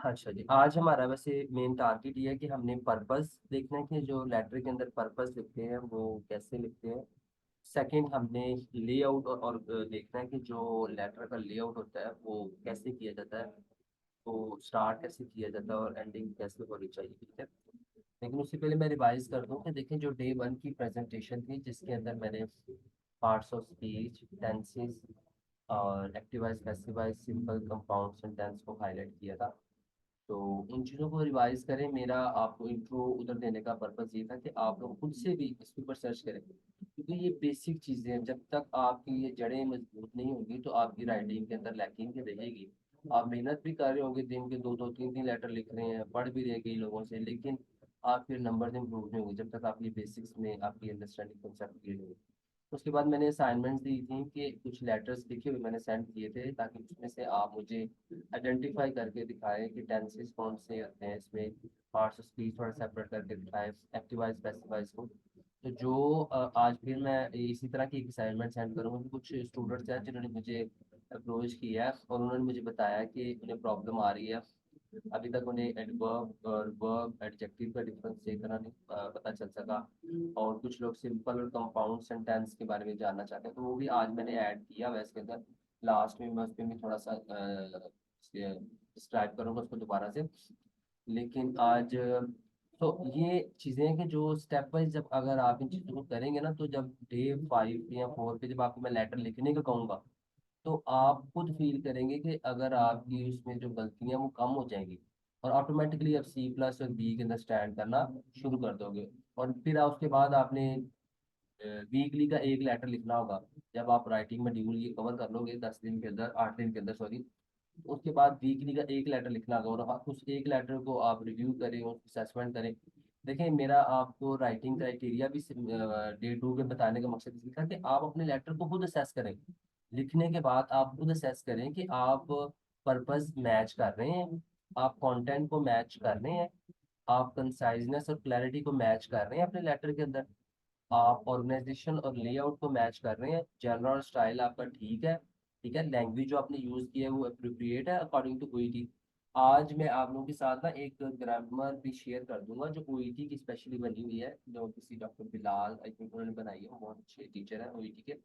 अच्छा जी, आज हमारा वैसे मेन टारगेट ये है कि हमने पर्पस देखना है कि जो लेटर के अंदर पर्पस लिखते हैं वो कैसे लिखते हैं। सेकंड, हमने लेआउट और देखना है कि जो लेटर का लेआउट होता है वो कैसे किया जाता है, तो स्टार्ट कैसे किया जाता है और एंडिंग कैसे होनी चाहिए, ठीक है। लेकिन उससे पहले मैं रिवाइज कर दूं कि देखिए, जो डे वन की प्रेजेंटेशन थी जिसके अंदर मैंने पार्ट्स ऑफ स्पीच, टेंसेस और एक्टिवाइज, पैसिवाइज, सिंपल, कंपाउंड सेंटेंस को हाईलाइट किया था। तो इन चीज़ों को रिवाइज करें। मेरा आपको इंट्रो उधर देने का पर्पस ये था कि आप लोग खुद से भी इसके ऊपर सर्च करें, क्योंकि ये बेसिक चीज़ें हैं। जब तक आपकी ये जड़ें मजबूत नहीं होंगी तो आपकी राइटिंग के अंदर लैकिंग रहेगी। आप मेहनत भी कर रहे होंगे, दिन के दो दो तीन तीन लेटर लिख रहे हैं, पढ़ भी रहे कई लोगों से, लेकिन आप फिर नंबर इम्प्रूव नहीं होंगे जब तक आपकी बेसिक्स में आपकी अंडरस्टैंडिंग कंसेप्ट क्लियर नहीं होगी। उसके बाद मैंने असाइनमेंट्स दी थी कि कुछ लेटर्स लिखे हुए मैंने सेंड किए थे, ताकि उसमें से आप मुझे आइडेंटिफाई करके दिखाएं कि टेंसेस कौन से होते हैं इसमें, पार्ट्स ऑफ स्पीच थोड़ा सेपरेट करके दिखाएं, एक्टिवाइज पैसिवाइज को। तो जो आज फिर मैं इसी तरह की एक असाइनमेंट सेंड करूँगा कि कुछ स्टूडेंट्स हैं जिन्होंने मुझे अप्रोच किया है और उन्होंने मुझे बताया कि उन्हें प्रॉब्लम आ रही है। अभी तक उन्हें एडवर्ब और वर्ब एडजेक्टिव का डिफरेंस सही तरह नहीं पता चल सका, और कुछ लोग सिंपल और कंपाउंड सेंटेंस के बारे में जानना चाहते हैं, तो वो भी आज मैंने ऐड किया हुआ है इसके अंदर। लास्ट में मैं उस पर भी थोड़ा सा डिस्क्राइब करूंगा उसको दोबारा से। लेकिन आज तो ये चीज़ें हैं कि जो स्टेप वाइज जब अगर आप इन चीज़ों को करेंगे ना, तो जब डे 5 या 4 पे जब आपको मैं लेटर लिखने का कहूँगा, तो आप खुद फील करेंगे कि अगर आपकी उसमें जो गलतियां वो कम हो जाएंगी, और ऑटोमेटिकली आप सी प्लस और बी के अंदर स्टैंड करना शुरू कर दोगे। और फिर उसके बाद आपने वीकली का एक लेटर लिखना होगा। जब आप राइटिंग में ड्यूल ये कवर कर लोगे 10 दिन के अंदर, 8 दिन के अंदर सॉरी, उसके बाद वीकली का एक लेटर लिखना होगा, और उस एक लेटर को आप रिव्यू करें, उसकी असेसमेंट करें। देखिए, मेरा आपको राइटिंग क्राइटेरिया भी डे टू के बताने का मकसद इसलिए था कि आप अपने लेटर को खुद असेस करें। लिखने के बाद आप खुद असेस करें कि आप पर्पस मैच कर रहे हैं, आप कंटेंट को मैच कर रहे हैं, आप कंसाइजनेस और क्लैरिटी को मैच कर रहे हैं अपने लेटर के अंदर, आप ऑर्गेनाइजेशन और लेआउट को मैच कर रहे हैं, जनरल और स्टाइल आपका ठीक है, ठीक है, लैंग्वेज जो आपने यूज की है वो अप्रोप्रिएट है अकॉर्डिंग टू ओईटी। आज मैं आप लोगों के साथ ना एक ग्रामर भी शेयर कर दूंगा जो ओईटी की स्पेशली बनी हुई है, जो किसी डॉक्टर बिलाल आई थिंक उन्होंने बनाई है, वो बहुत अच्छे टीचर है ओईटी के।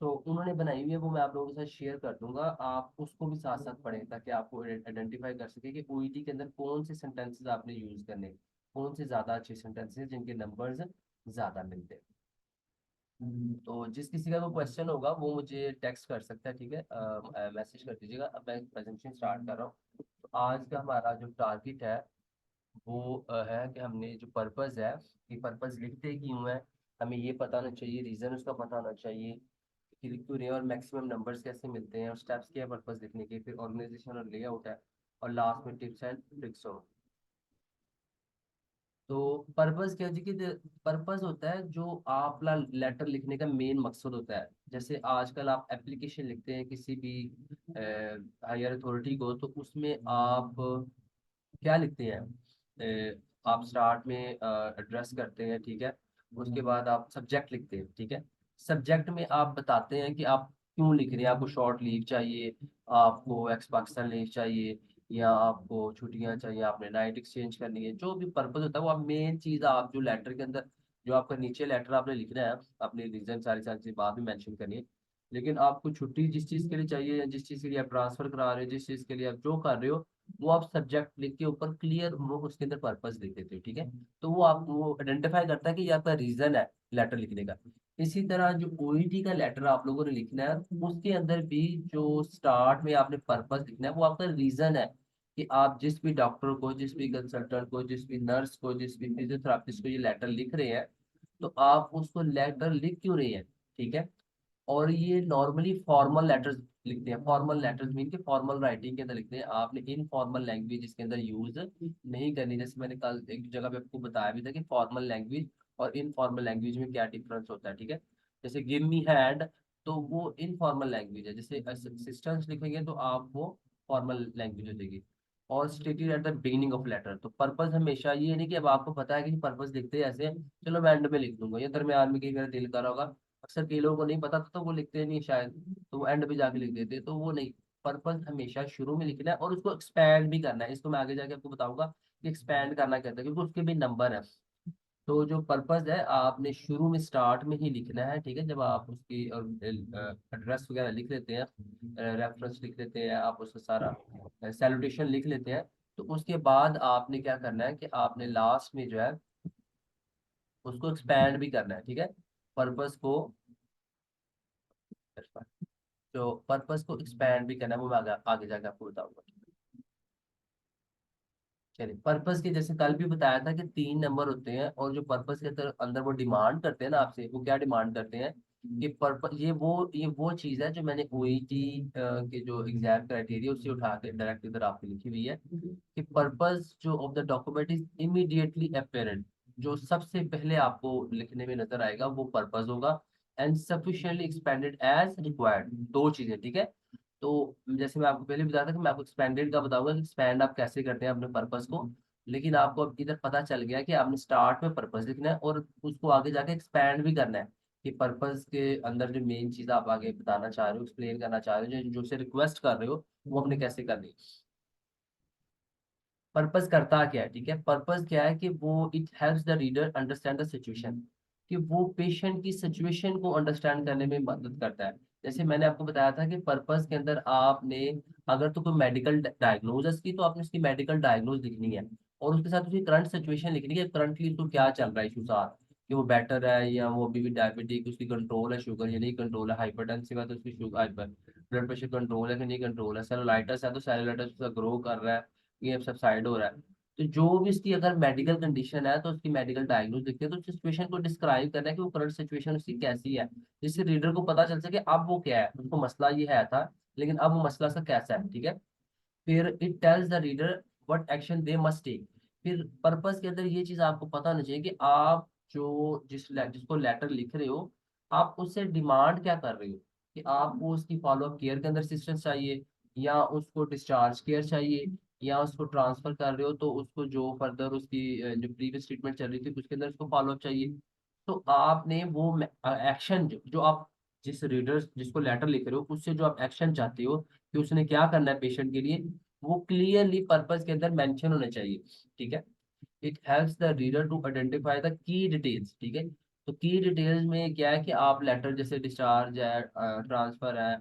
तो उन्होंने बनाई हुई है, वो मैं आप लोगों के साथ शेयर कर दूंगा, आप उसको भी साथ साथ पढ़ें ताकि आपको आइडेंटिफाई कर सके कि ओईटी के अंदर कौन से सेंटेंसेस आपने यूज करने हैं, कौन से ज्यादा अच्छे सेंटेंसेस जिनके नंबर्स ज्यादा मिलते हैं। तो जिस किसी का कोई क्वेश्चन होगा वो मुझे टेक्स्ट कर सकता है, ठीक है, मैसेज कर दीजिएगा। अब मैं प्रेजेंटेशन स्टार्ट कर रहा हूँ। तो आज का हमारा जो टारगेट है वो है कि हमने जो पर्पस है, कि पर्पस लिखते क्यों है, हमें ये पता होना चाहिए, रीजन उसका पता होना चाहिए कि लिख क्यों रहे हैं, और मैक्सिमम नंबर्स कैसे मिलते हैं, और स्टेप्स क्या है पर्पस लिखने के, फिर ऑर्गेनाइजेशन और लेआउट है, और लास्ट में टिप्स एंड ट्रिक्स हो। तो पर्पस क्या है जी, कि पर्पस होता है जो आप लेटर लिखने का मेन मकसद होता है। जैसे आजकल आप एप्लीकेशन लिखते हैं किसी भी हायर अथॉरिटी को, तो उसमें आप क्या लिखते हैं, आप स्टार्ट में एड्रेस करते हैं, ठीक है। उसके बाद आप सब्जेक्ट लिखते हैं, ठीक है। सब्जेक्ट में आप बताते हैं कि आप क्यों लिख रहे हैं, आपको शॉर्ट लीव चाहिए, आपको एक्स पाकिस्तान लीव चाहिए, या आपको छुट्टियां चाहिए, आपने नाइट एक्सचेंज करनी है, जो भी पर्पज होता है वो आप मेन चीज आप जो लेटर के अंदर, जो आपका नीचे लेटर आपने लिखना है, अपनी रीजन सारी सारी चीज बाद में मेंशन करनी है। लेकिन आपको छुट्टी जिस चीज के लिए चाहिए, या जिस चीज के लिए आप ट्रांसफर करा रहे हो, जिस चीज के लिए आप जो कर रहे हो, वो आप सब्जेक्ट लिख के ऊपर क्लियर वो उसके अंदर पर्पस लिख देते हो, ठीक है। तो वो आप वो आइडेंटिफाई करता है कि ये आपका रीजन है लेटर लिखने का। इसी तरह जो ओईटी का लेटर आप लोगों ने लिखना है, उसके अंदर भी जो स्टार्ट में आपने पर्पस लिखना है वो आपका रीजन है, कि आप जिस भी डॉक्टर को, जिस भी कंसल्टेंट को, जिस भी नर्स को, जिस भी फिजियोथेरापिस्ट को ये लेटर लिख रहे हैं, तो आप उसको लेटर लिख क्यों रहे हैं, ठीक है। और ये नॉर्मली फॉर्मल लेटर्स लिखते हैं। फॉर्मल लेटर्स मीन के फॉर्मल राइटिंग के अंदर लिखते हैं, आपने इनफॉर्मल लैंग्वेज इसके अंदर यूज नहीं करनी। जैसे मैंने कल एक जगह पे आपको बताया भी था कि फॉर्मल लैंग्वेज और इनफॉर्मल लैंग्वेज में क्या डिफरेंस होता है, ठीक है। जैसे गिव मी हैंड, तो वो इनफॉर्मल लैंग्वेज है। जैसे असिस्टेंस लिखेंगे तो आप वो फॉर्मल लैंग्वेज हो जाएगी। और stated at the beginning of letter, तो पर्पस हमेशा ये नहीं कि अब आपको पता है कि पर्पस लिखते हैं ऐसे, चलो मैं एंड में लिख दूंगा, या दरम्यान में कहीं मेरा दिल कर रहा होगा। अक्सर कई लोगों को नहीं पता था तो वो लिखते नहीं शायद, तो वो एंड पे जाके लिख देते, तो वो नहीं। पर्पस हमेशा शुरू में लिखना है और उसको एक्सपैंड भी करना है। इसको मैं आगे जाके आपको बताऊंगा कि एक्सपैंड करना कहता है, क्योंकि उसके भी नंबर है। तो जो पर्पस है आपने शुरू में स्टार्ट में ही लिखना है, ठीक है। जब आप उसकी एड्रेस वगैरह लिख लेते हैं, रेफरेंस लिख लेते हैं, आप उसका सारा सैल्यूटेशन लिख लेते हैं, तो उसके बाद आपने क्या करना है कि आपने लास्ट में जो है उसको एक्सपैंड भी करना है, ठीक है। पर्पस को, जो पर्पस को एक्सपैंड भी करना है वो मैं आगे आगे जाके आपको बताऊंगा। चलिए, पर्पस के जैसे कल भी बताया था कि 3 नंबर होते हैं, और जो पर्पस के अंदर वो डिमांड करते हैं ना आपसे, वो क्या डिमांड करते हैं कि पर्पस, ये वो चीज है जो मैंने ओईटी के जो एग्जाम क्राइटेरिया उससे उठा के डायरेक्ट इधर आपकी लिखी हुई है कि पर्पस जो of the document is immediately apparent. जो सबसे पहले आपको लिखने में नजर आएगा वो पर्पस होगा। And sufficiently expanded as required, दो चीजें, ठीक है। तो जैसे मैं आपको पहले बताया था कि मैं आपको एक्सपेंडेड का बताऊंगा कि एक्सपेंड आप कैसे करते हैं अपने पर्पस को। लेकिन आपको अब इधर पता चल गया कि आपने स्टार्ट में पर्पस लिखना है और उसको आगे जाके एक्सपैंड भी करना है, कि पर्पस के अंदर जो मेन चीज आप आगे बताना चाह रहे हो, एक्सप्लेन करना चाह रहे हो, जो से रिक्वेस्ट कर रहे हो, वो हमने कैसे करनी है। पर्पस करता क्या है, ठीक है। पर्पस क्या है कि वो it helps the reader understand the situation, कि वो पेशेंट की सिचुएशन को अंडरस्टैंड करने में मदद करता है। जैसे मैंने आपको बताया था कि पर्पस के अंदर आपने अगर तो कोई मेडिकल डायग्नोसिस की, तो आपने उसकी मेडिकल डायग्नोज लिखनी है, और उसके साथ उसकी करंट सिचुएशन लिखनी है, करंटली उसको क्या चल रहा है इशू साथ, कि वो बेटर है या वो अभी भी डायबिटिक, उसकी कंट्रोल है शुगर या नहीं कंट्रोल है, हाइपरटेंसिव है तो उसकी शुगर ब्लड प्रेशर कंट्रोल है कि नहीं कंट्रोल है, सेलुलाइटिस है तो सेलुलाइटिस उसका ग्रो कर रहा है, ये सबसाइड हो रहा है। तो जो भी इसकी अगर मेडिकल कंडीशन है तो उसकी मेडिकल डायग्नोज लिखते हैं, तो सिचुएशन को डिस्क्राइब करना है कि वो करंट सिचुएशन उसकी कैसी है, जिससे रीडर को पता चल सके अब वो क्या है, उसको मसला ये है था लेकिन अब वो मसला सा कैसा है, ठीक है। फिर it tells the reader what action they must take. फिर पर्पस के अंदर ये चीज आपको पता होना चाहिए कि आप जो जिसको लेटर लिख रहे हो, आप उससे डिमांड क्या कर रहे हो, कि आपको उसकी फॉलो अप केयर के अंदर असिस्टेंस चाहिए, या उसको डिस्चार्ज केयर चाहिए, या उसको ट्रांसफर कर रहे हो तो उसको जो फर्दर उसकी जो प्रीवियस ट्रीटमेंट चल रही थी उसके अंदर उसको फॉलो अप चाहिए। तो आपने वो एक्शन जो आप जिस रीडर जिसको लेटर लिख रहे हो उससे जो आप एक्शन चाहते हो कि उसने क्या करना है पेशेंट के लिए, वो क्लियरली पर्पस के अंदर मेंशन होना चाहिए, ठीक है। It helps the reader to identify the key details, ठीक है। तो की डिटेल्स में क्या है कि आप लेटर जैसे डिस्चार्ज है, ट्रांसफर है,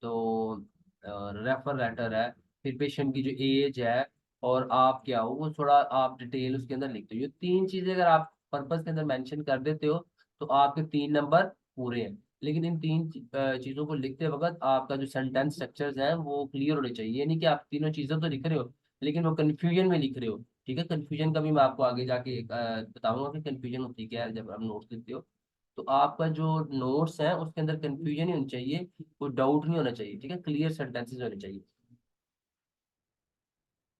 तो रेफर लेटर है, फिर पेशेंट की जो एज है, और आप क्या हो वो थोड़ा आप डिटेल उसके अंदर लिखते हो। ये 3 चीजें अगर आप पर्पस के अंदर मेंशन कर देते हो तो आपके 3 नंबर पूरे हैं। लेकिन इन चीजों को लिखते वक्त आपका जो सेंटेंस स्ट्रक्चर्स है वो क्लियर होने चाहिए, ये नहीं कि आप तीनों चीजें तो लिख रहे हो लेकिन वो कंफ्यूजन में लिख रहे हो, ठीक है। कंफ्यूजन का भी मैं आपको आगे जाके बताऊंगा कि कंफ्यूजन होती क्या है जब आप नोट्स लिखते हो। तो आपका जो नोट्स है उसके अंदर कंफ्यूजन ही होनी चाहिए, कोई डाउट नहीं होना चाहिए, ठीक है। क्लियर सेंटेंसेस होने चाहिए।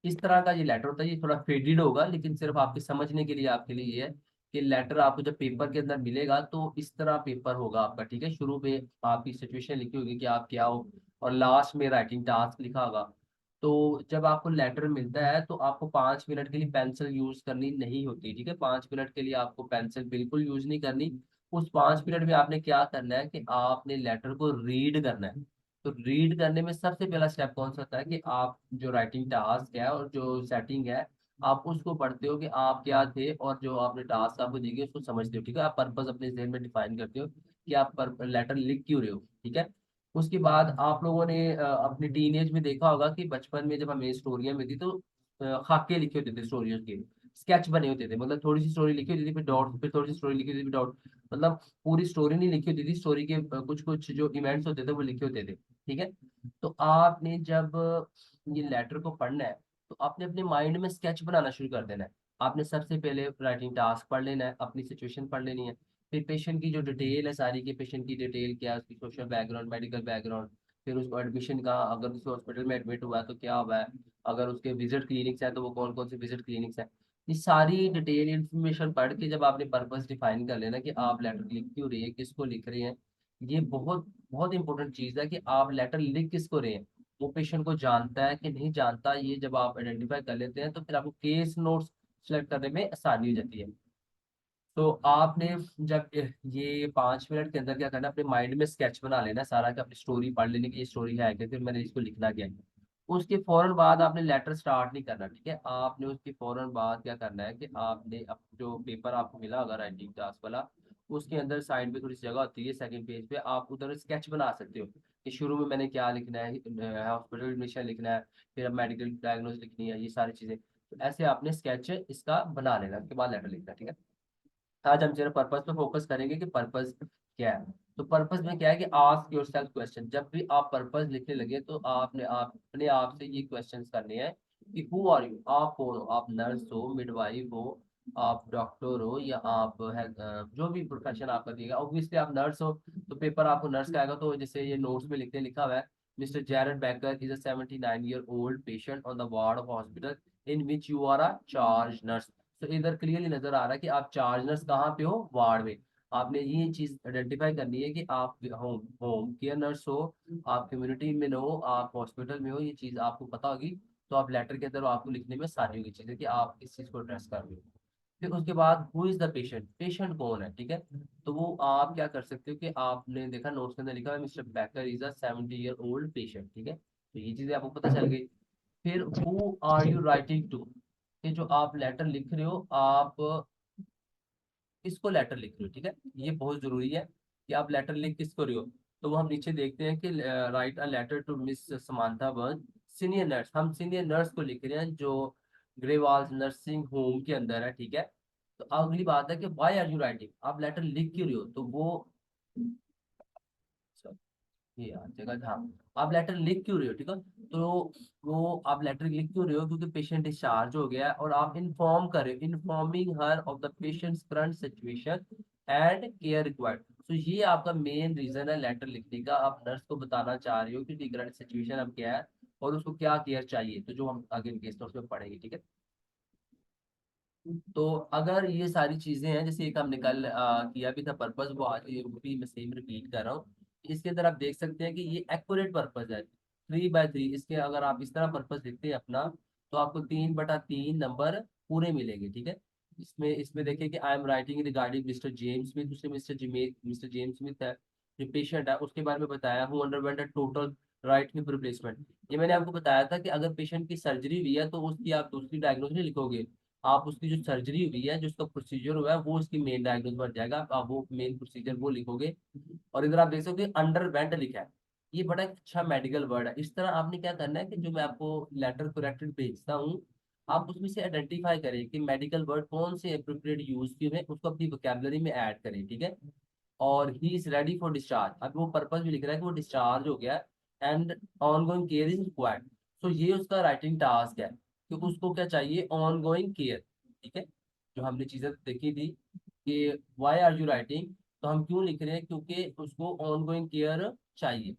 इस तरह का ये लेटर होता है, ये थोड़ा फेडेड होगा लेकिन सिर्फ आपके समझने के लिए आपके लिए ये है कि लेटर आपको जब पेपर के अंदर मिलेगा तो इस तरह पेपर होगा आपका, ठीक है। शुरू में आपकी सिचुएशन लिखी होगी कि आप क्या हो, और लास्ट में राइटिंग टास्क लिखा होगा। तो जब आपको लेटर मिलता है तो आपको 5 मिनट के लिए पेंसिल यूज करनी नहीं होती, ठीक है। 5 मिनट के लिए आपको पेंसिल बिल्कुल यूज नहीं करनी। उस 5 मिनट में आपने क्या करना है कि आपने लेटर को रीड करना है। तो रीड करने में सबसे पहला स्टेप कौन सा होता है कि आप जो राइटिंग टास्क है और जो सेटिंग है, आप उसको पढ़ते हो कि आप क्या थे और जो आपने टास्क आपको दी गई उसको समझते हो, ठीक है। आप पर्पस अपने जहन में डिफाइन करते हो कि आप लेटर लिख क्यों रहे हो, ठीक है। उसके बाद आप लोगों ने अपनी टीन एज में देखा होगा कि बचपन में जब हमें स्टोरियां मिलती तो खाके लिखे होते थे स्टोरियों के, स्केच बने होते थे, मतलब थोड़ी सी स्टोरी लिखी होती थी फिर डॉट, फिर थोड़ी सी स्टोरी लिखी होती थी फिर डॉट, मतलब पूरी स्टोरी नहीं लिखी होती थी, स्टोरी के कुछ कुछ जो इवेंट्स होते थे वो लिखे होते थे, ठीक है। तो आपने जब ये लेटर को पढ़ना है तो आपने अपने माइंड में स्केच बनाना शुरू कर देना है। आपने सबसे पहले राइटिंग टास्क पढ़ लेना है, अपनी सिचुएशन पढ़ लेनी है, फिर पेशेंट की जो डिटेल है सारी की, पेशेंट की डिटेल क्या है, उसकी सोशल बैकग्राउंड, मेडिकल बैकग्राउंड, फिर उसको एडमिशन का, अगर उसको हॉस्पिटल में एडमिट हुआ है तो क्या हुआ है, अगर उसके विजिट क्लिनिक्स है तो वो कौन कौन से विजिट क्लिनिक्स है। ये सारी डिटेल इन्फॉर्मेशन पढ़ के जब आपने पर्पस डिफाइन कर लेना कि आप लेटर लिख क्यों रहे हैं, किसको लिख रहे हैं, ये बहुत बहुत इंपॉर्टेंट चीज है कि आप लेटर लिख किसको रहे हैं, वो पेशेंट को जानता है कि नहीं जानता। ये जब आप आइडेंटिफाई कर लेते हैं तो फिर आपको केस नोट्स सेलेक्ट करने में आसानी हो जाती है। तो आपने जब ये 5 मिनट के अंदर क्या करना है, अपने माइंड में स्केच बना लेना है सारा, कि अपनी स्टोरी पढ़ लेनी कि ये स्टोरी है क्या, फिर मैंने इसको लिखना क्या है। उसके फौरन बाद आपने लेटर स्टार्ट नहीं करना, ठीक है। आपने उसके फौरन बाद क्या करना है कि आपने जो पेपर आपको मिला होगा राइटिंग क्लास वाला, उसके अंदर साइड में थोड़ी सी जगह होती है, सेकंड पेज पे आप उधर स्केच बना सकते हो कि शुरू में मैंने क्या लिखना है, हॉस्पिटल एडमिशन लिखना है, फिर अब मेडिकल डायग्नोज लिखनी है, ये सारी चीजें। तो ऐसे आपने स्केच इसका बना लेना, उसके बाद लेटर लिखना है, ठीक है। आज हम जरा पर्पस पे फोकस करेंगे कि पर्पस क्या है। तो पर्पस में क्या है कि आस्क योरसेल्फ क्वेश्चन। जब भी आप पर्पस लिखने लगे तो आपने आप अपने आप से ये क्वेश्चंस करने हैं कि हु आर यू, आप कौन हो। आप नर्स हो, मिडवाइफ हो, आप डॉक्टर हो, या आप हेल्थ, जो भी प्रोफेशन आपका दिएगा। ऑब्वियसली आप नर्स हो तो पेपर आपको नर्स का आएगा। तो जैसे ये नोट्स में लिखते लिखा हुआ है, mister Jared Backer is a 79-year-old patient on the ward of hospital in which you are a charge nurse. तो इधर क्लियरली नजर आ रहा है कि आप चार्जनर्स कहाँ पे हो, वार्ड में। आपने ये चीज आइडेंटिफाई करनी है कि आप होम होम केयर नर्स हो, आप कम्युनिटी में हो, आप हॉस्पिटल में हो, ये चीज आपको पता होगी। तो आप लेटर के अंदर आपको लिखने में सारी होगी चीजें कि आप किस चीज को एड्रेस कर रहे हो। फिर उसके बाद who is the patient, patient कौन है, ठीक है। तो वो आप क्या कर सकते हो कि आपने देखा नोट्स के अंदर लिखा है mister Backer is a 70-year-old patient, ठीक है। तो ये चीजें आपको पता चल गई। फिर who are you writing to, कि जो आप लेटर लिख रहे हो आप किसको लेटर लिख रहे हो, ठीक है। ये बहुत जरूरी है कि आप लेटर लिख किसको रहे हो। तो वो हम नीचे देखते हैं कि write a letter to miss Samantha Burn senior nurse. हम सीनियर नर्स को लिख रहे हैं जो ग्रेवाल्स नर्सिंग होम के अंदर है, ठीक है। तो अगली बात है कि वाई आर यू राइटिंग, आप लेटर लिख क्यों रहे हो। तो वो ये यार जगह, हाँ, आप लेटर लिख क्यों रहे हो, ठीक है। तो वो आप लेटर लिख क्यों रहे हो, क्योंकि पेशेंट डिस्चार्ज हो गया है और आप इन्फॉर्म कर रहे हो, informing her of the patients current situation and care required. तो ये आपका मेन रीजन है लेटर लिखने का। आप नर्स को बताना चाह रहे हो कि करंट सिचुएशन अब क्या है और उसको क्या केयर चाहिए, तो जो हम आगे केस नोट्स में पढ़ेंगे, ठीक है। तो अगर ये सारी चीजें हैं, जैसे एक हमने कल किया भी था पर्पस, वो आज ये भी मैं सेम रिपीट कर रहा हूँ। इसके अंदर आप देख सकते हैं कि ये एक्यूरेट पर्पस है, 3/3। इसके अगर आप इस तरह पर्पस लिखते हैं अपना, तो आपको 3/3 नंबर पूरे मिलेंगे, ठीक है। इसमें इसमें देखिए कि आई am writing regarding mister James Smith. दूसरे मिस्टर जेम्स स्मिथ है जो पेशेंट है, उसके बारे में बताया हूँ underwent a total right hip replacement. ये मैंने आपको बताया था कि अगर पेशेंट की सर्जरी हुई है तो उसकी आप दूसरी डायग्नोज नहीं लिखोगे, आप उसकी जो सर्जरी हुई है, जो उसका प्रोसीजर हुआ है, वो उसकी मेन डायग्नोज बन जाएगा। आप वो मेन प्रोसीजर वो लिखोगे। और इधर आप देख सकते हो अंडर वेंट लिखा है। ये बड़ा एक अच्छा मेडिकल वर्ड है। इस तरह आपने क्या करना है कि जो मैं आपको लेटर करेक्टेड भेजता हूँ, आप उसमें से आइडेंटिफाई करें कि मेडिकल वर्ड कौन से अप्रोप्रिएट यूज किए हुए हैं, उसको अपनी वोकेबलरी में ऐड करें, ठीक है। और he is ready for discharge, अब वो पर्पस भी लिख रहा है कि वो डिस्चार्ज हो गया and on going care is required. तो ये उसका राइटिंग टास्क है कि उसको क्या चाहिए, ऑन गोइंग केयर, ठीक है। जो हमने चीजें देखी थी कि वाई आर यू राइटिंग, तो हम क्यों लिख रहे हैं, क्योंकि उसको ऑन गोइंग केयर चाहिए।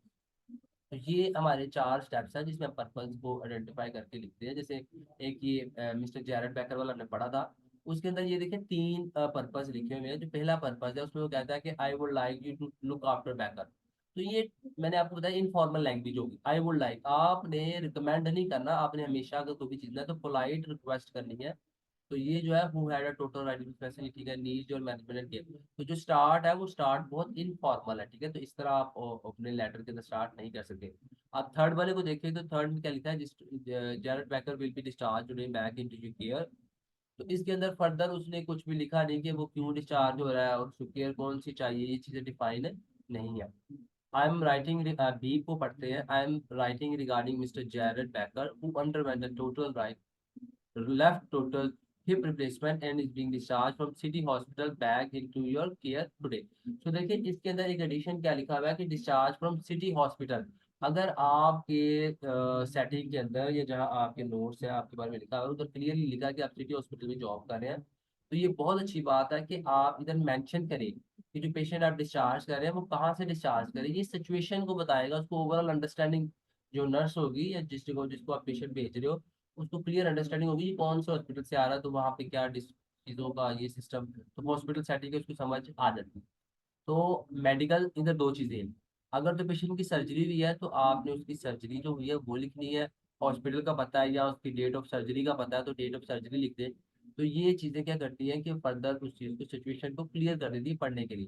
तो ये हमारे 4 स्टेप्स हैं जिसमें पर्पस को आइडेंटिफाई करके लिखते हैं। जैसे एक ये मिस्टर जैरेड बैकर वाला हमने पढ़ा था, उसके अंदर ये देखिए 3 पर्पस लिखे हुए हैं। जो पहला पर्पस है उसमें वो कहता है कि I would like you to look after Backer. तो ये मैंने आपको बताया इनफॉर्मल लैंग्वेज होगी। आई वुड लाइक, आपने रिकमेंड नहीं करना, आपने हमेशा अगर कोई भी चीज है तो पोलाइट रिक्वेस्ट करनी है। तो ये जो है who had a total writing facility का नीड और मैनेजमेंट के, तो जो स्टार्ट है वो स्टार्ट बहुत इनफॉर्मल है, ठीक है। तो इस तरह आप अपने लेटर के अंदर स्टार्ट नहीं कर सकते। आप थर्ड वाले को देखिए तो थर्ड में क्या लिखा है, Jared Backer will be discharge today back into your care. तो इसके अंदर फर्दर उसने कुछ भी लिखा नहीं कि वो क्यों डिस्चार्ज हो रहा है और उसको केयर कौन सी चाहिए, ये चीजें डिफाइन नहीं है। आई एम राइटिंग, बी को पढ़ते हैं। I am writing regarding mister Jared Backer who underwent the total right left total hip replacement and is being discharged from city hospital back into your care today। तो देखिए इसके अंदर एक addition क्या लिखा हुआ है कि डिस्चार्ज फ्रॉम सिटी हॉस्पिटल। अगर आपके सेटिंग के अंदर या जहां आपके नोट्स है आपके बारे में लिखा हुआ है उधर क्लियरली लिखा है कि आप सिटी हॉस्पिटल में जॉब कर रहे हैं, तो ये बहुत अच्छी बात है कि आप इधर मेंशन करें कि जो पेशेंट आप डिस्चार्ज कर रहे हैं वो कहाँ से डिस्चार्ज करें। ये सिचुएशन को बताएगा, उसको ओवरऑल अंडरस्टैंडिंग जो नर्स होगी या जिसको जिसको आप पेशेंट भेज रहे हो उसको क्लियर अंडरस्टैंडिंग होगी कि कौन से हॉस्पिटल से आ रहा है, तो वहाँ पे क्या चीज़ों का ये सिस्टम, तो हॉस्पिटल सेटिंग है उसको समझ आ जाती है। तो मेडिकल इधर 2 चीज़ें हैं। अगर तो पेशेंट की सर्जरी हुई है तो आपने उसकी सर्जरी जो हुई है वो लिखनी है। हॉस्पिटल का पता है या उसकी डेट ऑफ सर्जरी का पता है तो डेट ऑफ सर्जरी लिख दें। तो ये चीजें क्या करती हैं कि फर्दर उस चीज को, सिचुएशन को क्लियर कर देती है पढ़ने के लिए।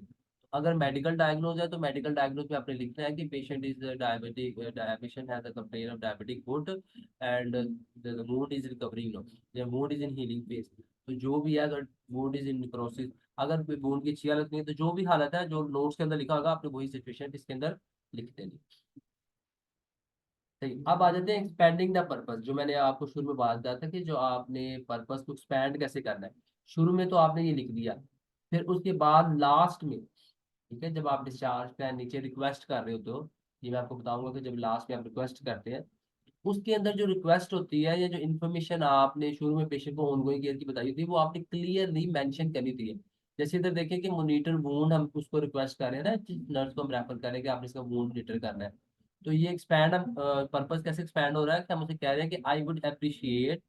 अगर मेडिकल डायग्नोज है तो मेडिकल डायग्नोज में आपने लिखना है कि patient is diabetic, patient has a complain of diabetic foot and the wound is recovering now, the wound is in healing phase. तो जो भी है, अगर वुंड इज इन नेक्रोसिस, अगर वुंड की अच्छी हालत नहीं है, तो जो भी हालत है जो नोट्स के अंदर लिखा होगा आपने वही सिचुएशन इसके अंदर लिख देनी। सही, अब आ जाते हैं एक्सपेंडिंग द पर्पस, जो मैंने आपको शुरू में बात किया था कि जो आपने पर्पस को एक्सपेंड कैसे करना है। शुरू में तो आपने ये लिख दिया, फिर उसके बाद लास्ट में, ठीक है, जब आप डिस्चार्ज प्लान नीचे रिक्वेस्ट कर रहे होते हो, ये मैं आपको बताऊंगा कि जब लास्ट में आप रिक्वेस्ट करते हैं, उसके अंदर जो रिक्वेस्ट होती है या जो इन्फॉर्मेशन आपने शुरू में पेशेंट को ऑनगोइंग केयर की बताई होती है, वो आपने क्लियरली मेंशन करनी थी। जैसे इधर देखिए कि मोनीटर वूंड, हम उसको रिक्वेस्ट कर रहे हैं ना, नर्स को हम रेफर करें कि आपने इसका वूंड मॉनिटर करना है। तो ये एक्सपैंड, हम पर्पस कैसे एक्सपैंड हो रहा है कि हम उसे कह रहे हैं कि I would appreciate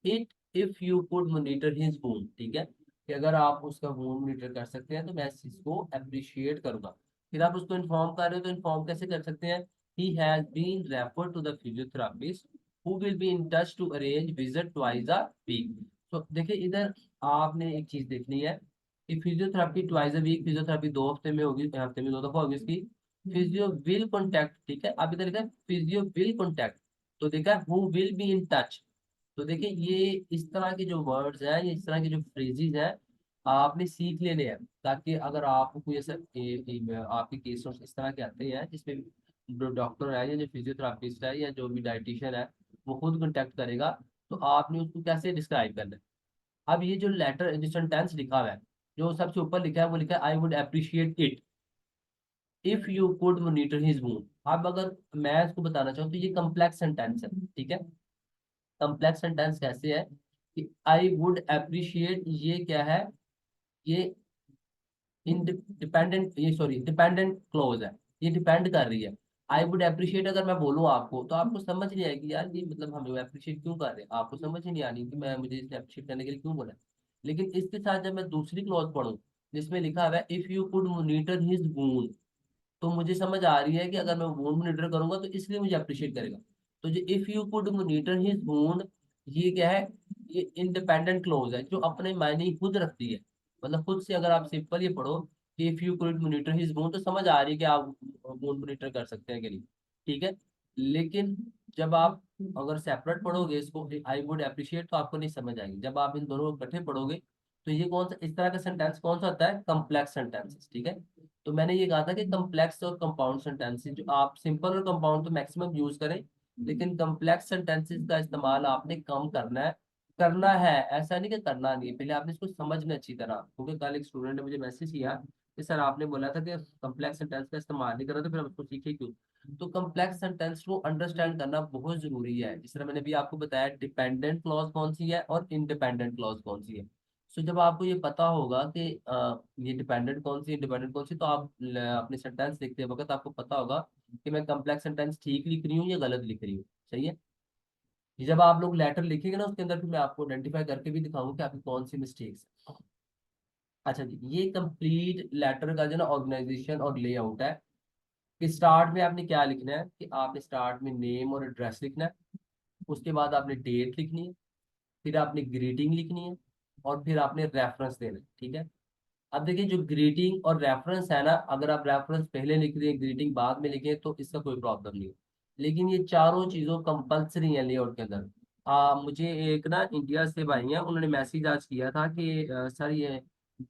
it if you could monitor his wound, ठीक है, कि अगर आप उसका वूंड मॉनिटर कर सकते हैं तो मैं इस चीज को अप्रिशिएट करूंगा। फिर आप उसको इन्फॉर्म कर रहे हो तो इन्फॉर्म कैसे कर सकते हैं, he has been referred to the physiotherapist who will be in touch to arrange visit twice a week। तो देखिए इधर आपने एक चीज देखनी है कि physiotherapy twice a week, physiotherapy 2 हफ्ते में होगी, हफ्ते में 2 दफा होगी इसकी। फिजियो विल कॉन्टैक्ट, ठीक है, अब इधर लिखा है फिजियो विल कॉन्टैक्ट, तो देखा who will be in touch. तो देखिए ये इस तरह के जो वर्ड्स हैं, ये इस तरह के जो फ्रेजेस हैं, आपने सीख लेने हैं, ताकि अगर आपको कोई ऐसा आपके केस इस तरह के आते हैं जिसमें जो डॉक्टर है या जो फिजियोथेरापिस्ट है या जो भी डाइटिशियन है वो खुद कांटेक्ट करेगा, तो आपने उसको कैसे डिस्क्राइब करना है। अब ये जो लेटर, जो सेंटेंस लिखा हुआ है, जो सबसे ऊपर लिखा है वो लिखा है I would appreciate it if you could monitor his wound. अब अगर मैं इसको बताना चाहूँ तो ये कम्प्लेक्स सेंटेंस है, ठीक है। कम्प्लेक्स सेंटेंस कैसे है कि आई वुड अप्रिशिएट, ये क्या है, ये इंडिपेंडेंट, ये सॉरी डिपेंडेंट क्लोज है, ये डिपेंड कर रही है। आई वुड अप्रिशिएट अगर मैं बोलूँ आपको तो आपको समझ नहीं आएगी यार, ये मतलब हमें अप्रिशिएट क्यों कर रहे हैं, आपको समझ ही नहीं आनी कि मैं, मुझे इसे अप्रिशिएट करने के लिए क्यों बोला। लेकिन इसके साथ जब मैं दूसरी क्लॉज पढ़ूँ जिसमें लिखा हुआ है if you could monitor his wound, तो मुझे समझ आ रही है कि अगर मैं वूंड मॉनिटर करूंगा तो इसलिए मुझे अप्रिशिएट करेगा। तो जो if you could monitor his wound, ये क्या है, ये इंडिपेंडेंट क्लोज है जो अपने मायने ही खुद रखती है। मतलब खुद से अगर आप सिंपल ये पढ़ो कि if you could monitor his wound, तो समझ आ रही है कि आप वूंड मॉनिटर कर सकते हैं कि नहीं, ठीक है। लेकिन जब आप अगर सेपरेट पढ़ोगे इसको, आई वुड अप्रिशिएट, तो आपको नहीं समझ आएगी। जब आप इन दोनों को इकट्ठे पढ़ोगे तो ये कौन सा, इस तरह का सेंटेंस कौन सा होता है, कम्प्लेक्स सेंटेंसेस, ठीक है। तो मैंने ये कहा था कि कम्प्लेक्स और कंपाउंड सेंटेंसेस, जो आप सिंपल और कंपाउंड तो मैक्सिमम यूज करें, लेकिन कम्प्लेक्स सेंटेंसेस का इस्तेमाल आपने कम करना है। करना है, ऐसा नहीं कि करना नहीं है, पहले आपने इसको समझना अच्छी तरह, क्योंकि कल एक स्टूडेंट ने मुझे मैसेज किया कि सर आपने बोला था कि कम्प्लेक्स सेंटेंस का इस्तेमाल नहीं करा, तो फिर हम उसको सीखे क्यों। तो कम्प्लेक्स सेंटेंस को अंडरस्टैंड करना बहुत जरूरी है। जिस तरह मैंने भी आपको बताया डिपेंडेंट क्लॉज कौन सी है और इंडिपेंडेंट क्लॉज कौन सी है। सो जब आपको ये पता होगा कि ये डिपेंडेंट कौन सी, इंडिपेंडेंट कौन सी, तो आप अपने सेंटेंस लिखते वक्त आपको पता होगा कि मैं कम्प्लेक्स सेंटेंस ठीक लिख रही हूँ या गलत लिख रही हूँ। सही है। ये जब आप लोग लेटर लिखेंगे ना उसके अंदर फिर मैं आपको आइडेंटिफाई करके भी दिखाऊंगा कि आपकी कौन सी मिस्टेक्स है। अच्छा जी, ये कंप्लीट लेटर का जो ना ऑर्गेनाइजेशन और लेआउट है कि स्टार्ट में आपने क्या लिखना है, कि आपने स्टार्ट में नेम और एड्रेस लिखना है, उसके बाद आपने डेट लिखनी है, फिर आपने ग्रीटिंग लिखनी है, और फिर आपने रेफरेंस देना है, ठीक है। अब देखिए जो ग्रीटिंग और रेफरेंस है ना, अगर आप रेफरेंस पहले लिख रहे हैं ग्रीटिंग बाद में लिखे तो इसका कोई प्रॉब्लम नहीं है। लेकिन ये चारों चीजों कंपलसरी है लेआउट के अंदर। मुझे एक ना इंडिया से भाई हैं, उन्होंने मैसेज आज किया था कि सर ये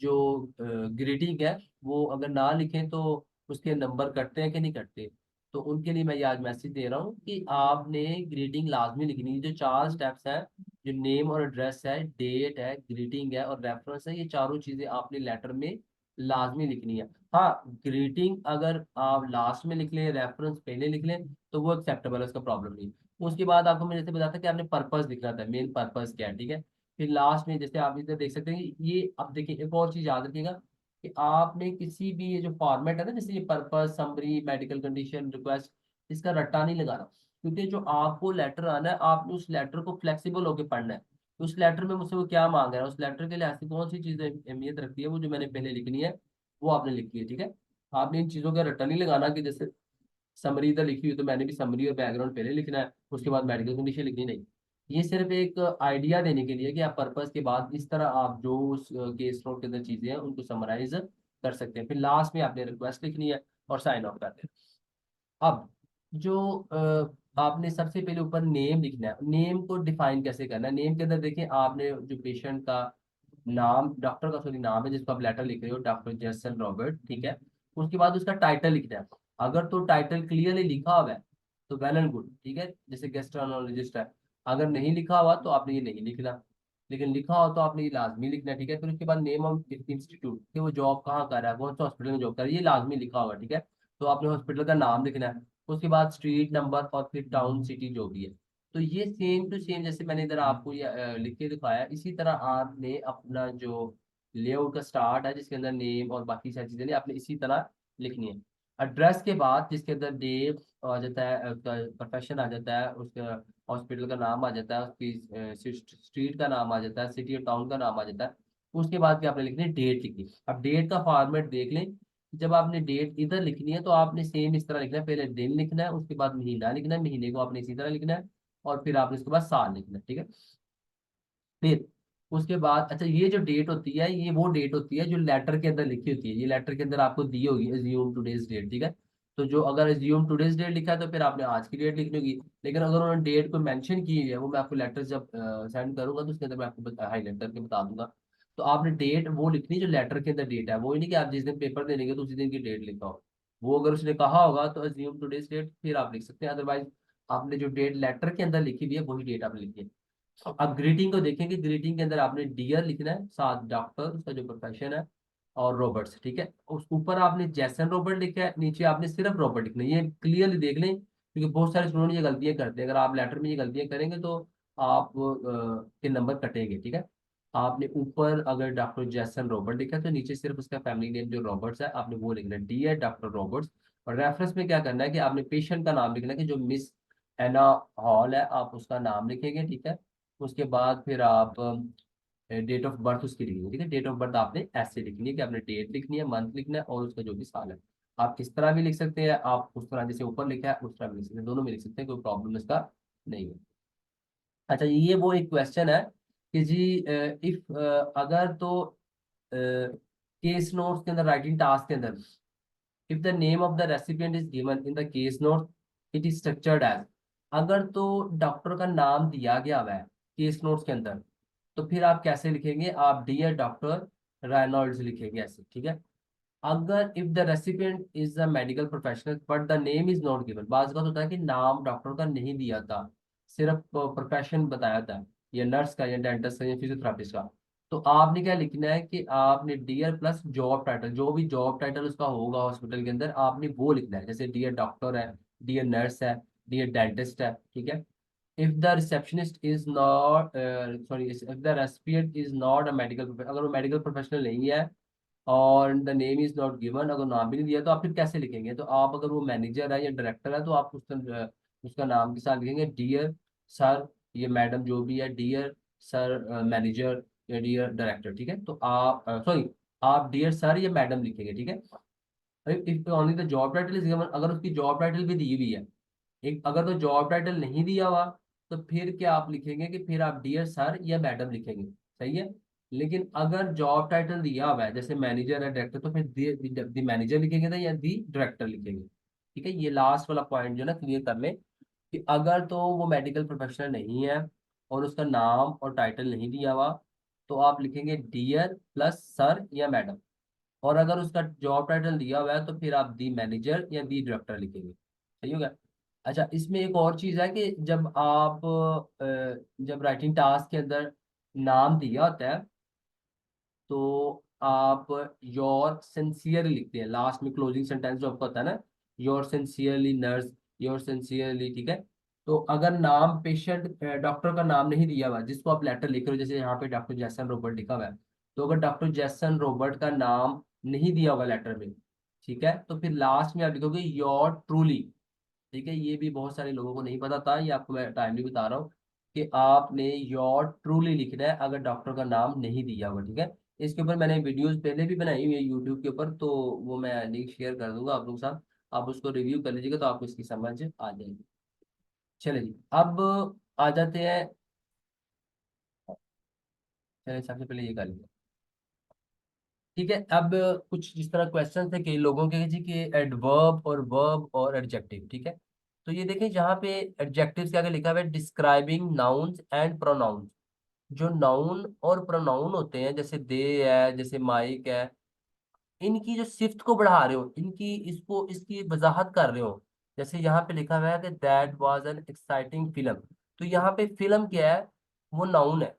जो ग्रीटिंग है वो अगर ना लिखें तो उसके नंबर कटते हैं कि नहीं कटते। तो उनके लिए मैं ये आज मैसेज दे रहा हूँ कि आपने ग्रीटिंग लाजमी लिखनी है। जो 4 स्टेप्स हैं, जो नेम और एड्रेस है, डेट है, ग्रीटिंग है और रेफरेंस है, ये चारों चीजें आपने लेटर में लाजमी लिखनी है। हाँ, ग्रीटिंग अगर आप लास्ट में लिख लें, रेफरेंस पहले लिख लें, तो वो एक्सेप्टेबल है, उसका प्रॉब्लम नहीं। उसके बाद आपको मैं जैसे बताया था कि आपने पर्पस लिखना था, मेन पर्पस क्या है, ठीक है। फिर लास्ट में जैसे आप इधर देख सकते हैं कि ये, अब देखिए एक और चीज याद रखिएगा कि आपने किसी भी ये जो फॉर्मेट है ना, जैसे ये purpose, summary, medical condition, request, इसका रट्टा नहीं लगाना। क्योंकि जो आपको लेटर आना है आपने उस लेटर को फ्लेक्सिबल होकर पढ़ना है। उस लेटर में मुझसे वो क्या मांग रहा है, उस लेटर के लिए ऐसी कौन सी चीजें अहमियत रखती है, वो जो मैंने पहले लिखनी है वो आपने लिखी है, ठीक है। आपने इन चीजों का रट्टा नहीं लगाना कि जैसे समरी इधर लिखी हुई तो मैंने भी समरी और बैकग्राउंड पहले लिखना है उसके बाद मेडिकल कंडीशन लिखनी, नहीं। ये सिर्फ एक आइडिया देने के लिए कि आप पर्पस के बाद इस तरह आप जो उस केस नोट के अंदर चीजें हैं उनको समराइज कर सकते हैं। फिर लास्ट में आपने रिक्वेस्ट लिखनी है और साइन ऑफ कर देना। अब जो आपने सबसे पहले ऊपर नेम लिखना है, नेम को डिफाइन कैसे करना है। नेम के अंदर देखिए आपने जो पेशेंट का नाम, डॉक्टर का सॉरी नाम है जिसको आप लेटर लिख रहे हो, डॉक्टर जेसन रॉबर्ट, ठीक है। उसके बाद उसका टाइटल लिखना है। अगर तो टाइटल क्लियरली लिखा हुआ है तो वेल एंड गुड, ठीक है, जैसे गैस्ट्रोएंटरोलॉजिस्ट है। अगर नहीं लिखा हुआ तो आपने ये नहीं लिखना, लेकिन लिखा हो तो आपने ये लाजमी लिखना है, ठीक है। फिर उसके बाद नेम ऑफ इंस्टीट्यूट कि वो जॉब कहाँ कर रहा है, कौन सा हॉस्पिटल में जॉब कर रहा है, ये लाजमी लिखा होगा, ठीक है। तो आपने हॉस्पिटल का नाम लिखना है। उसके बाद स्ट्रीट नंबर और फिर टाउन सिटी जो भी है। तो ये सेम टू सेम जैसे मैंने इधर आपको ये लिख के दिखाया, इसी तरह आपने अपना जो लेआउट का स्टार्ट है जिसके अंदर नेम और बाकी सारी चीजें आपने इसी तरह लिखनी है। एड्रेस के बाद जिसके अंदर डेट आ जाता है, उसका प्रोफेशन आ जाता है, उसका हॉस्पिटल का नाम आ जाता है, उसकी स्ट्रीट का नाम आ जाता है, सिटी और टाउन का नाम आ जाता है। उसके बाद क्या आपने लिखनी है, डेट लिखनी है। अब डेट का फॉर्मेट देख लें। जब आपने डेट इधर लिखनी है तो आपने सेम इस तरह लिखना है, पहले दिन लिखना है, उसके बाद महीना लिखना है, महीने को आपने इसी तरह लिखना है, और फिर आपने उसके बाद साल लिखना है, ठीक है। फिर उसके बाद अच्छा, ये जो डेट होती है ये वो डेट होती है जो लेटर के अंदर लिखी होती है। ये लेटर के अंदर आपको दी होगी एज्यूम टुडेज डेट, ठीक है। तो जो अगर एज्यूम टुडेज डेट लिखा है तो फिर आपने आज की डेट लिखनी होगी। लेकिन अगर उन्होंने डेट को मेंशन की है, वो मैं आपको लेटर जब सेंड करूंगा तो उसके अंदर मैं आपको हाईलाइट करके बता दूंगा। तो आपने डेट वो लिखनी जो लेटर के अंदर डेट है, वो ही नहीं कि आप जिस दिन पेपर देने गए तो उसी दिन की डेट लिखा हो। वो अगर उसने कहा होगा तो एज्यूम टुडेज डेट फिर आप लिख सकते हैं, अदरवाइज आपने जो डेट लेटर के अंदर लिखी हुई है वही डेट आपने लिखी है। अब ग्रीटिंग को देखेंगे, ग्रीटिंग के अंदर आपने डियर लिखना है, साथ डॉक्टर उसका जो प्रोफेशन है, और रॉबर्ट्स, ठीक है। उस ऊपर आपने जैसन रॉबर्ट लिखा है, नीचे आपने सिर्फ रॉबर्ट लिखना है। ये क्लियरली देख लें क्योंकि बहुत सारे स्टूडेंट ये गलतियां करते हैं। अगर आप लेटर में ये गलतियां करेंगे तो आप के नंबर कटेंगे, ठीक है। आपने ऊपर अगर डॉक्टर जैसन रॉबर्ट लिखा है तो नीचे सिर्फ उसका फैमिली नेम जो रॉबर्ट्स है आपने वो लिखना है, डियर डॉक्टर रॉबर्ट्स। और रेफरेंस में क्या करना है कि आपने पेशेंट का नाम लिखना है कि जो मिस एना हॉल है आप उसका नाम लिखेंगे, ठीक है। उसके बाद फिर आप डेट ऑफ बर्थ उसकी लिखनी है, ठीक है। डेट ऑफ बर्थ आपने ऐसे लिखनी है कि आपने डेट लिखनी है, मंथ लिखना है और उसका जो भी साल है। आप इस तरह भी लिख सकते हैं, आप उस तरह जैसे ऊपर लिखा है उस तरह भी लिख सकते हैं, दोनों में लिख सकते हैं, कोई प्रॉब्लम इसका नहीं है। अच्छा, ये वो एक क्वेश्चन है कि जी इफ अगर तो केस नोट्स के अंदर राइटिंग टास्क के अंदर if the name of the recipient is given in the case note it is structured as. अगर तो डॉक्टर का नाम दिया गया हुआ है केस नोट्स के अंदर तो फिर आप कैसे लिखेंगे, आप डियर डॉक्टर रेनॉल्ड्स लिखेंगे ऐसे, ठीक है। अगर if the recipient is a medical professional but the name is not given, बात होता है कि नाम डॉक्टर का नहीं दिया था, सिर्फ प्रोफेशन बताया था, या नर्स का या डेंटिस्ट का या फिजियोथेरापिस्ट का। तो आपने क्या लिखना है कि आपने डियर प्लस जॉब टाइटल, जो भी जॉब टाइटल उसका होगा हॉस्पिटल के अंदर आपने वो लिखना है, जैसे डियर डॉक्टर है, डियर नर्स है, डियर डेंटिस्ट है, ठीक है। If the receptionist is not sorry if the recipient is not a medical, अगर वो मेडिकल प्रोफेशनल नहीं है और the name is not given, अगर नाम भी नहीं दिया तो आप फिर कैसे लिखेंगे। तो आप अगर वो मैनेजर है या डायरेक्टर है तो आप उसका नाम के साथ लिखेंगे डियर सर, ये मैडम जो भी है, डियर सर मैनेजर या डियर डायरेक्टर, ठीक है। तो आप सॉरी आप डियर सर या मैडम लिखेंगे, ठीक है। If only the job title is given, अगर उसकी जॉब टाइटल भी दी हुई है, एक अगर तो जॉब टाइटल नहीं दिया हुआ तो फिर क्या आप लिखेंगे कि फिर आप डियर सर या मैडम लिखेंगे, सही है। लेकिन अगर जॉब टाइटल दिया हुआ है जैसे मैनेजर है डायरेक्टर तो फिर दी मैनेजर लिखेंगे ना या दी डायरेक्टर लिखेंगे, ठीक है। ये लास्ट वाला पॉइंट जो है ना क्लियर कर लें कि अगर तो वो मेडिकल प्रोफेशनल नहीं है और उसका नाम और टाइटल नहीं दिया हुआ तो आप लिखेंगे डियर प्लस सर या मैडम। और अगर उसका जॉब टाइटल दिया हुआ है तो फिर आप दी मैनेजर या दी डायरेक्टर लिखेंगे, सही हो गया। अच्छा, इसमें एक और चीज है कि जब आप जब राइटिंग टास्क के अंदर नाम दिया होता है तो आप योर सिंसियरली लिखते हैं लास्ट में, क्लोजिंग सेंटेंस जो आपका होता है ना, your sincerely nurse, your sincerely, ठीक है। तो अगर नाम पेशेंट डॉक्टर का नाम नहीं दिया हुआ जिसको आप लेटर लिख रहे हो, जैसे यहाँ पे डॉक्टर जैसन रॉबर्ट लिखा हुआ है, तो अगर डॉक्टर जैसन रॉबर्ट का नाम नहीं दिया होगा लेटर में, ठीक है, तो फिर लास्ट में आप लिखोगे योर ट्रूली, ठीक है। ये भी बहुत सारे लोगों को नहीं पता था, ये आपको मैं टाइमली बता रहा हूँ कि आपने योर ट्रूली लिखना है अगर डॉक्टर का नाम नहीं दिया होगा, ठीक है। इसके ऊपर मैंने वीडियोस पहले भी बनाई हुई है यूट्यूब के ऊपर, तो वो मैं लिंक शेयर कर दूंगा आप लोगों के साथ, आप उसको रिव्यू कर लीजिएगा तो आपको इसकी समझ आ जाएगी। चलिए जी, अब आ जाते हैं चलिए सबसे पहले ये कर लिया। ठीक है, अब कुछ जिस तरह क्वेश्चन थे कई लोगों के जी कि एडवर्ब और वर्ब और एडजेक्टिव, ठीक है। तो ये देखिए जहाँ पे एडजेक्टिव के आगे लिखा हुआ है डिस्क्राइबिंग नाउन्स एंड प्रोनाउंस। जो नाउन और प्रोनाउन होते हैं, जैसे दे है, जैसे माइक है, इनकी जो सिफ्त को बढ़ा रहे हो, इनकी इसको इसकी वजाहत कर रहे हो। जैसे यहाँ पे लिखा हुआ है कि that was an exciting film. तो यहाँ पे फिल्म क्या है, वो नाउन है।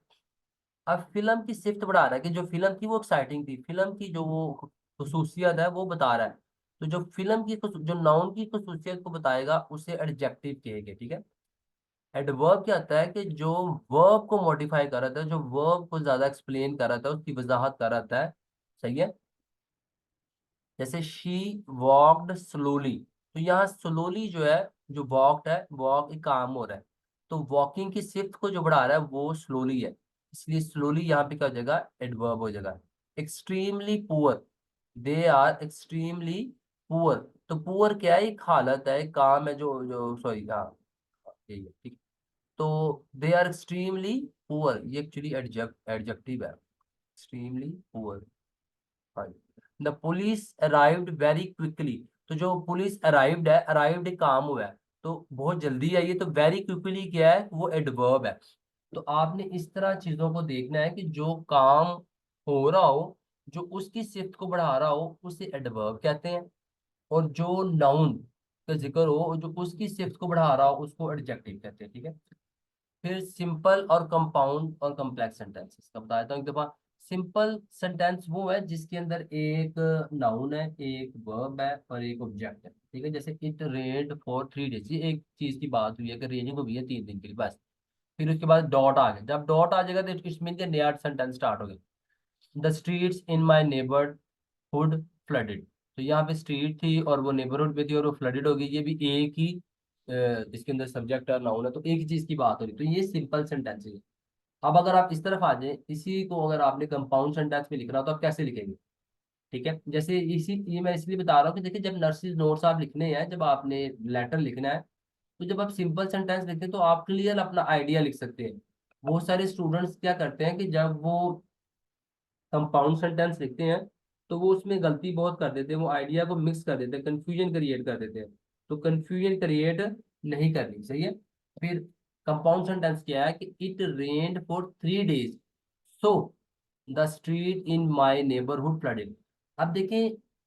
अब फिल्म की सिफ्त बढ़ा रहा है कि जो फिल्म थी वो एक्साइटिंग थी, फिल्म की जो वो खसूसियत है वो बता रहा है। तो जो फिल्म की जो नाउन की खसूसियत को बताएगा उसे एडजेक्टिव कहेंगे, ठीक है। एडवर्ब क्या होता है कि जो वर्ब को मॉडिफाई कर रहा था, जो वर्ब को ज्यादा एक्सप्लेन कर रहा था, उसकी वजाहत कर रहा था। सही है। जैसे शी वॉकड स्लोली, तो यहाँ स्लोली जो है, जो वॉकड है, वॉक एक काम हो रहा है। तो वॉकिंग की सिफ्त को जो बढ़ा रहा है वो स्लोली है, इसलिए स्लोली यहाँ पे क्या हो जाएगा, एडवर्ब हो जाएगा। Extremely poor, they are extremely poor. तो पुअर क्या है, एक हालत है, एक काम है, जो जो सॉरी, हाँ यही है, ठीक। तो दे आर एक्सट्रीमली पुअर, ये एक्चुअली एडजेक्टिव है, extremely poor. The police arrived very quickly, तो जो पुलिस अराइव्ड है, अराइव्ड एक काम हुआ है, तो बहुत जल्दी आई है, तो वेरी क्विकली क्या है, वो एडवर्ब है। तो आपने इस तरह चीजों को देखना है कि जो काम हो रहा हो, जो उसकी सिफ्त को बढ़ा रहा हो, उसे एडवर्ब कहते हैं। और जो नाउन का जिक्र हो, जो उसकी सिफ्त को बढ़ा रहा हो, उसको एडजेक्टिव कहते हैं, ठीक है। फिर सिंपल और कंपाउंड और कॉम्प्लेक्स सेंटेंसेस का बता देता हूँ एक दफा। सिंपल सेंटेंस वो है जिसके अंदर एक नाउन है, एक वर्ब है और एक ऑब्जेक्ट है, ठीक है। जैसे इट रेन्ड फॉर 3 डेज, ये एक चीज की बात हुई है कि रेनिंग हुई है 3 दिन के लिए, बस। फिर उसके बाद डॉट आ गया, जब डॉट आ जाएगा तो इट मीन के नया सेंटेंस स्टार्ट हो गया। The streets in my neighbourhood flooded, तो यहाँ पे स्ट्रीट थी और वो नेबरहुड में थी और वो फ्लडेड हो गई, ये भी एक ही इसके अंदर सब्जेक्ट और नाउन है, तो एक ही चीज की बात हो रही, तो ये सिंपल सेंटेंस है। अब अगर आप इस तरफ आ जाए, इसी को अगर आपने कंपाउंड सेंटेंस में लिखना हो तो आप कैसे लिखेंगे, ठीक है। जैसे इसी ये मैं इसलिए बता रहा हूँ कि देखिए जब नर्सिस नोट्स आप लिखने हैं, जब आपने लेटर लिखना है, तो जब आप सिंपल सेंटेंस लिखते हैं तो आप क्लियर अपना आइडिया लिख सकते हैं। बहुत सारे स्टूडेंट्स क्या करते हैं कि जब वो कंपाउंड सेंटेंस लिखते हैं तो वो उसमें गलती बहुत कर देते हैं, वो आइडिया को मिक्स कर देते हैं, कंफ्यूजन क्रिएट कर देते हैं। तो कंफ्यूजन क्रिएट नहीं करनी, सही है। फिर कंपाउंड सेंटेंस क्या है कि it rained for 3 days, so the street in my neighbourhood flooded. अब देखें,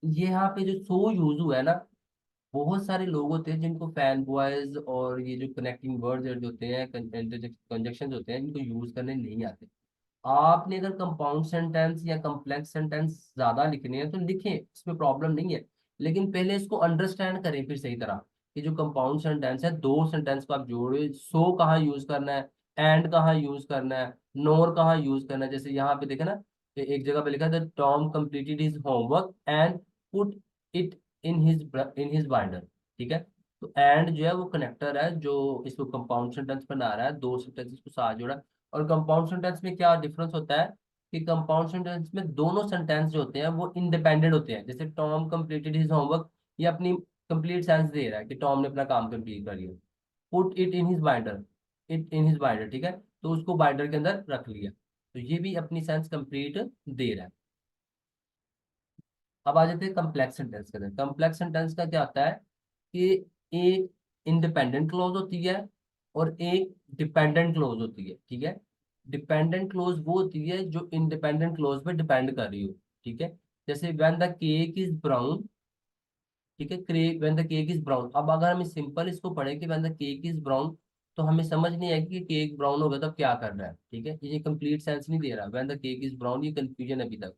ये यहाँ पे जो सो यूज हुआ है ना, बहुत सारे लोग होते हैं जिनको फैन बॉयज और ये जो कनेक्टिंग वर्ड्स होते हैं, कंजक्शन होते हैं, इनको यूज करने नहीं आते। आपने अगर कंपाउंड सेंटेंस या कम्प्लेक्स सेंटेंस ज्यादा लिखने हैं तो लिखें, इसमें प्रॉब्लम नहीं है। लेकिन पहले इसको अंडरस्टैंड करें फिर सही तरह कि जो कंपाउंड सेंटेंस है, दो सेंटेंस को आप जोड़े, सो कहाँ यूज करना है, एंड कहाँ यूज करना है, नोर कहाँ यूज करना है। जैसे यहाँ पे देखे ना, एक जगह पे लिखा है Tom completed his homework and put it in his binder, ठीक है। तो एंड जो है वो कनेक्टर है जो इसको कंपाउंड सेंटेंस बना रहा है, दो सेंटेंस को साथ जोड़ा। और कंपाउंड सेंटेंस में क्या डिफरेंस होता है कि कंपाउंड सेंटेंस में दोनों सेंटेंस जो होते हैं वो इंडिपेंडेंट होते हैं। जैसे टॉम कंप्लीटेड हिज होमवर्क, ये अपनी कंप्लीट सेंस दे रहा है कि टॉम ने अपना काम कंप्लीट कर लिया। Put it in his binder, it in his binder, ठीक है, तो उसको बाइंडर के अंदर रख लिया, तो ये भी अपनी सेंस कंप्लीट दे रहा है। अब आ जाते हैं कम्प्लेक्स सेंटेंस के अंदर। कम्प्लेक्स सेंटेंस का क्या होता है कि एक इंडिपेंडेंट क्लॉज होती है और एक डिपेंडेंट क्लॉज होती है, ठीक है। डिपेंडेंट क्लॉज वो होती है जो इंडिपेंडेंट क्लॉज पे डिपेंड कर रही हो, ठीक है। जैसे when the cake is brown, ठीक है, when the cake is brown. अब अगर हम सिंपल इसको पढ़े कि when the cake is brown, तो हमें समझ नहीं आएगी कि केक ब्राउन होगा तब क्या करना है, ठीक है। ये कंप्लीट सेंस नहीं दे रहा, when the cake is brown, ये कंफ्यूजन है अभी तक।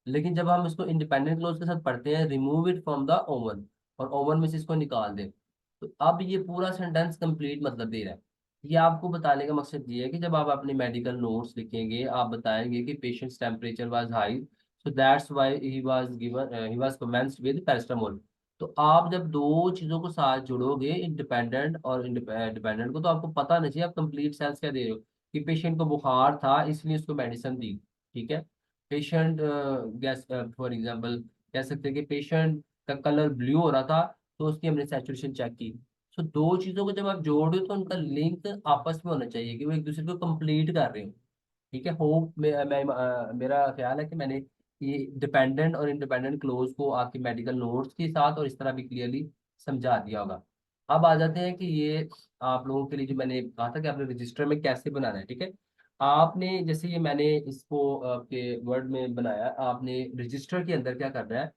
लेकिन जब हम इसको इंडिपेंडेंट क्लोज के साथ पढ़ते हैं, remove it from the oven, और ओवन में से इसको निकाल दे, तो अब ये पूरा सेंटेंस कंप्लीट मतलब दे रहा है। ये आपको बताने का मकसद ये है कि जब आप अपने मेडिकल नोट्स लिखेंगे, आप बताएंगे कि patients temperature was high, so that's why he was commenced with paracetamol. तो आप जब दो चीजों को साथ जोड़ोगे, इंडिपेंडेंट और डिपेंडेंट को, तो आपको पता नहीं चाहिए आप कंप्लीट सेंस क्या दे रहे हो, कि पेशेंट को बुखार था इसलिए उसको मेडिसिन दी, ठीक है। पेशेंट गैस फॉर एग्जांपल कह सकते हैं कि पेशेंट का कलर ब्लू हो रहा था, तो उसकी हमने सैचुरेशन चेक की। सो दो चीजों को जब आप जोड़ रहे हो तो उनका लिंक आपस में होना चाहिए कि वो एक दूसरे को कंप्लीट कर रहे हो। ठीक है। होप मेरा ख्याल है कि मैंने ये डिपेंडेंट और इंडिपेंडेंट क्लोज को आपके मेडिकल नोट्स के साथ और इस तरह भी क्लियरली समझा दिया होगा। अब आ जाते हैं कि ये आप लोगों के लिए जो मैंने कहा था कि आपने रजिस्टर में कैसे बनाना है। ठीक है, आपने जैसे ये मैंने इसको आपके वर्ड में बनाया, आपने रजिस्टर के अंदर क्या करना है,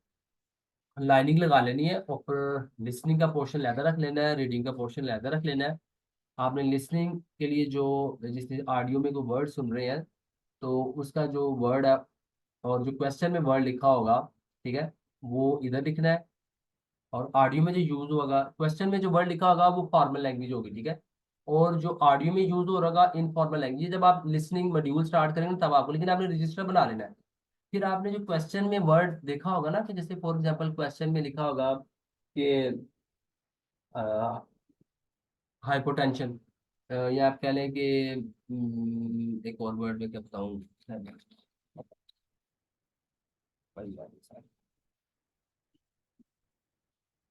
लाइनिंग लगा लेनी है और फिर लिसनिंग का पोर्शन लहदा रख लेना है, रीडिंग का पोर्शन लहदा रख लेना है। आपने लिसनिंग के लिए जो जिस ऑडियो में कोई वर्ड सुन रहे हैं तो उसका जो वर्ड है और जो क्वेश्चन में वर्ड लिखा होगा, ठीक है, वो इधर लिखना है। और ऑडियो में जो यूज होगा, क्वेश्चन में जो वर्ड लिखा होगा वो फॉर्मल लैंग्वेज होगी, ठीक है। और जो ऑडियो में यूज हो रहा इनफॉर्मल लैंग्वेज, जब आप लिसनिंग मॉड्यूल स्टार्ट करेंगे तब आपको, लेकिन आपने रजिस्टर बना लेना है। फिर आपने जो क्वेश्चन में वर्ड देखा होगा ना, कि जैसे फॉर एग्जांपल क्वेश्चन में लिखा होगा कि हाइपोटेंशन, या आप कह लें कि एक और वर्ड में क्या बताऊं,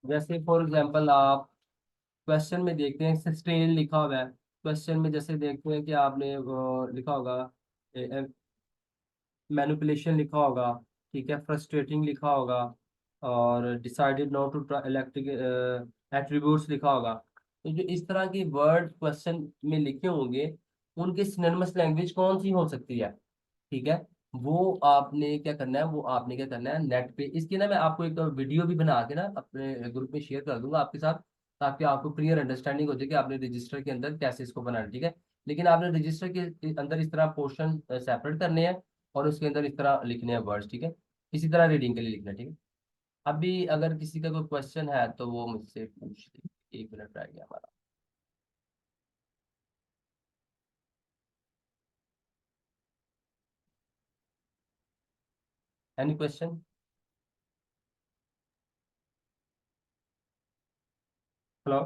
जैसे फॉर एग्जांपल आप क्वेश्चन में देखते हैं सस्टेन लिखा हुआ है, क्वेश्चन में जैसे देखते हैं कि आपने लिखा होगा मैनिपुलेशन लिखा होगा, ठीक है, फ्रस्ट्रेटिंग लिखा होगा, और decided not to electric attributes लिखा होगा। तो जो इस तरह के वर्ड क्वेश्चन में लिखे होंगे, उनके सिनोनिमस लैंग्वेज कौन सी हो सकती है, ठीक है, वो आपने क्या करना है, वो आपने क्या करना है नेट पे इसकी ना, मैं आपको एक वीडियो भी बना के ना अपने ग्रुप में शेयर कर दूंगा आपके साथ, ताकि आपको क्लियर अंडरस्टैंडिंग हो जाए कि आपने रजिस्टर के अंदर कैसे इसको बनाना है, ठीक है। लेकिन आपने रजिस्टर के अंदर इस तरह पोर्शन सेपरेट करने हैं और उसके अंदर इस तरह लिखने हैं वर्ड्स, ठीक है। इसी तरह रीडिंग के लिए लिखना है, ठीक है। अभी अगर किसी का कोई क्वेश्चन है तो वो मुझसे पूछ ले, 1 मिनट रह गया हमारा। Any question? हेलो।